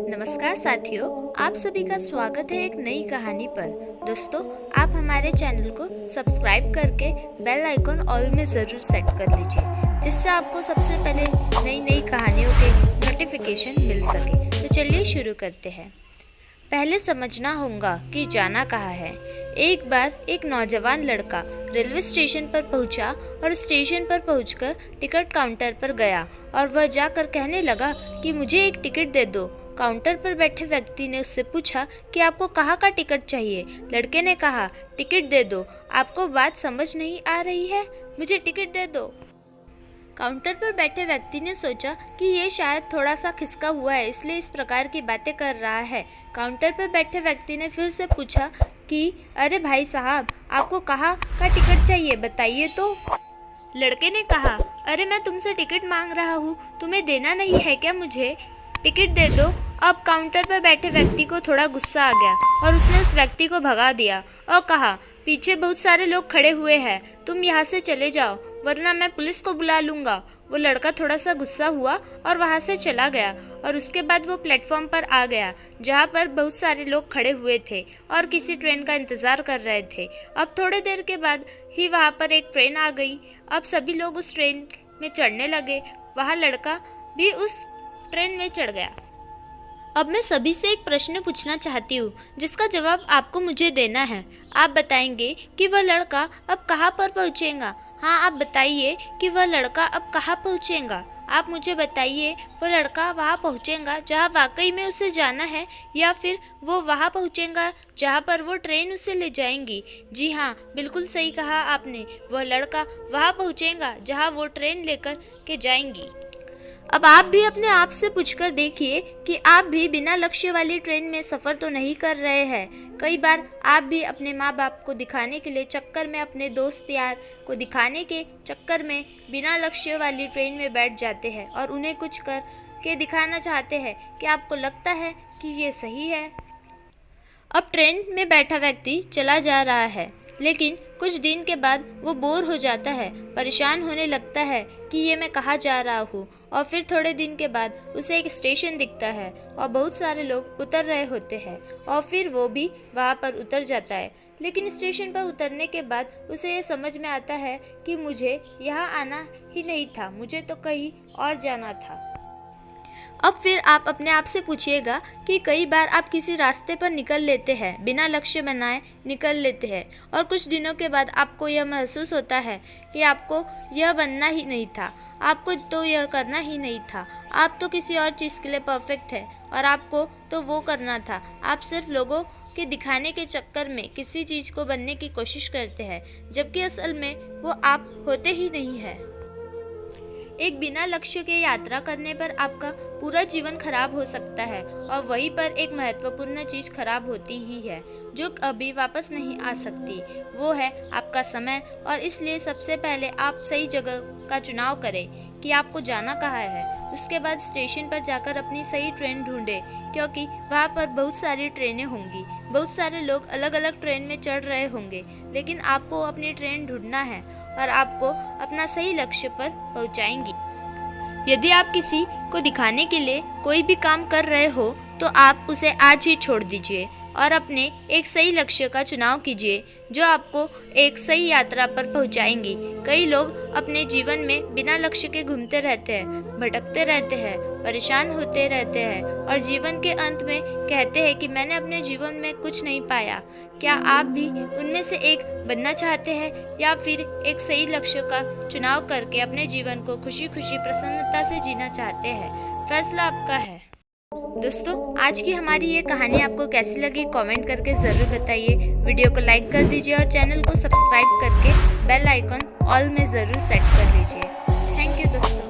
नमस्कार साथियों, आप सभी का स्वागत है एक नई कहानी पर। दोस्तों, आप हमारे चैनल को सब्सक्राइब करके बेल आइकन ऑल में ज़रूर सेट कर लीजिए, जिससे आपको सबसे पहले नई नई कहानियों के नोटिफिकेशन मिल सके। तो चलिए शुरू करते हैं। पहले समझना होगा कि जाना कहाँ है। एक बार एक नौजवान लड़का रेलवे स्टेशन पर पहुंचा और स्टेशन पर पहुंचकर टिकट काउंटर पर गया और वह जाकर कहने लगा कि मुझे एक टिकट दे दो। काउंटर पर बैठे व्यक्ति ने उससे पूछा कि आपको कहाँ का टिकट चाहिए। लड़के ने कहा, टिकट दे दो। आपको बात समझ नहीं आ रही है, मुझे टिकट दे दो। काउंटर पर बैठे व्यक्ति ने सोचा कि ये शायद थोड़ा सा खिसका हुआ है, इसलिए इस प्रकार की बातें कर रहा है। काउंटर पर बैठे व्यक्ति ने फिर से पूछा कि अरे भाई साहब, आपको कहाँ का टिकट चाहिए, बताइए तो। लड़के ने कहा, अरे मैं तुमसे टिकट मांग रहा हूँ, तुम्हें देना नहीं है क्या, मुझे टिकट दे दो। अब काउंटर पर बैठे व्यक्ति को थोड़ा गुस्सा आ गया और उसने उस व्यक्ति को भगा दिया और कहा, पीछे बहुत सारे लोग खड़े हुए हैं, तुम यहाँ से चले जाओ वरना मैं पुलिस को बुला लूँगा। वो लड़का थोड़ा सा गुस्सा हुआ और वहाँ से चला गया और उसके बाद वो प्लेटफॉर्म पर आ गया जहाँ पर बहुत सारे लोग खड़े हुए थे और किसी ट्रेन का इंतज़ार कर रहे थे। अब थोड़ी देर के बाद ही वहाँ पर एक ट्रेन आ गई। अब सभी लोग उस ट्रेन में चढ़ने लगे। वहाँ लड़का भी उस ट्रेन में चढ़ गया। अब मैं सभी से एक प्रश्न पूछना चाहती हूँ जिसका जवाब आपको मुझे देना है। आप बताएंगे कि वह लड़का अब कहाँ पर पहुँचेगा। हाँ, आप बताइए कि वह लड़का अब कहाँ पहुँचेगा। आप मुझे बताइए, वो लड़का वहाँ पहुँचेगा जहाँ वाकई में उसे जाना है, या फिर वो वहाँ पहुँचेगा जहाँ पर वो ट्रेन उसे ले जाएंगी। जी हाँ, बिल्कुल सही कहा आपने। वह लड़का वहाँ पहुँचेगा जहाँ वो ट्रेन लेकर के जाएंगी। अब आप भी अपने आप से पूछकर देखिए कि आप भी बिना लक्ष्य वाली ट्रेन में सफ़र तो नहीं कर रहे हैं। कई बार आप भी अपने माँ बाप को दिखाने के लिए चक्कर में, अपने दोस्त यार को दिखाने के चक्कर में बिना लक्ष्य वाली ट्रेन में बैठ जाते हैं और उन्हें कुछ कर के दिखाना चाहते हैं कि आपको लगता है कि ये सही है। अब ट्रेन में बैठा व्यक्ति चला जा रहा है, लेकिन कुछ दिन के बाद वो बोर हो जाता है, परेशान होने लगता है कि ये मैं कहाँ जा रहा हूँ। और फिर थोड़े दिन के बाद उसे एक स्टेशन दिखता है और बहुत सारे लोग उतर रहे होते हैं और फिर वो भी वहाँ पर उतर जाता है। लेकिन स्टेशन पर उतरने के बाद उसे ये समझ में आता है कि मुझे यहाँ आना ही नहीं था, मुझे तो कहीं और जाना था। अब फिर आप अपने आप से पूछिएगा कि कई बार आप किसी रास्ते पर निकल लेते हैं, बिना लक्ष्य बनाए निकल लेते हैं और कुछ दिनों के बाद आपको यह महसूस होता है कि आपको यह बनना ही नहीं था, आपको तो यह करना ही नहीं था, आप तो किसी और चीज़ के लिए परफेक्ट है और आपको तो वो करना था। आप सिर्फ लोगों के दिखाने के चक्कर में किसी चीज़ को बनने की कोशिश करते हैं, जबकि असल में वो आप होते ही नहीं है। एक बिना लक्ष्य के यात्रा करने पर आपका पूरा जीवन खराब हो सकता है और वहीं पर एक महत्वपूर्ण चीज़ खराब होती ही है जो कभी वापस नहीं आ सकती, वो है आपका समय। और इसलिए सबसे पहले आप सही जगह का चुनाव करें कि आपको जाना कहाँ है। उसके बाद स्टेशन पर जाकर अपनी सही ट्रेन ढूंढें, क्योंकि वहाँ पर बहुत सारी ट्रेनें होंगी, बहुत सारे लोग अलग अलग ट्रेन में चढ़ रहे होंगे, लेकिन आपको अपनी ट्रेन ढूंढना है और आपको अपना सही लक्ष्य पर पहुंचाएंगी। यदि आप किसी को दिखाने के लिए कोई भी काम कर रहे हो तो आप उसे आज ही छोड़ दीजिए और अपने एक सही लक्ष्य का चुनाव कीजिए जो आपको एक सही यात्रा पर पहुंचाएंगी। कई लोग अपने जीवन में बिना लक्ष्य के घूमते रहते हैं, भटकते रहते हैं, परेशान होते रहते हैं और जीवन के अंत में कहते हैं कि मैंने अपने जीवन में कुछ नहीं पाया। क्या आप भी उनमें से एक बनना चाहते हैं या फिर एक सही लक्ष्य का चुनाव करके अपने जीवन को खुशी खुशी प्रसन्नता से जीना चाहते हैं? फैसला आपका है। दोस्तों, आज की हमारी ये कहानी आपको कैसी लगी कमेंट करके ज़रूर बताइए। वीडियो को लाइक कर दीजिए और चैनल को सब्सक्राइब करके बेल आइकन ऑल में ज़रूर सेट कर लीजिए। थैंक यू दोस्तों।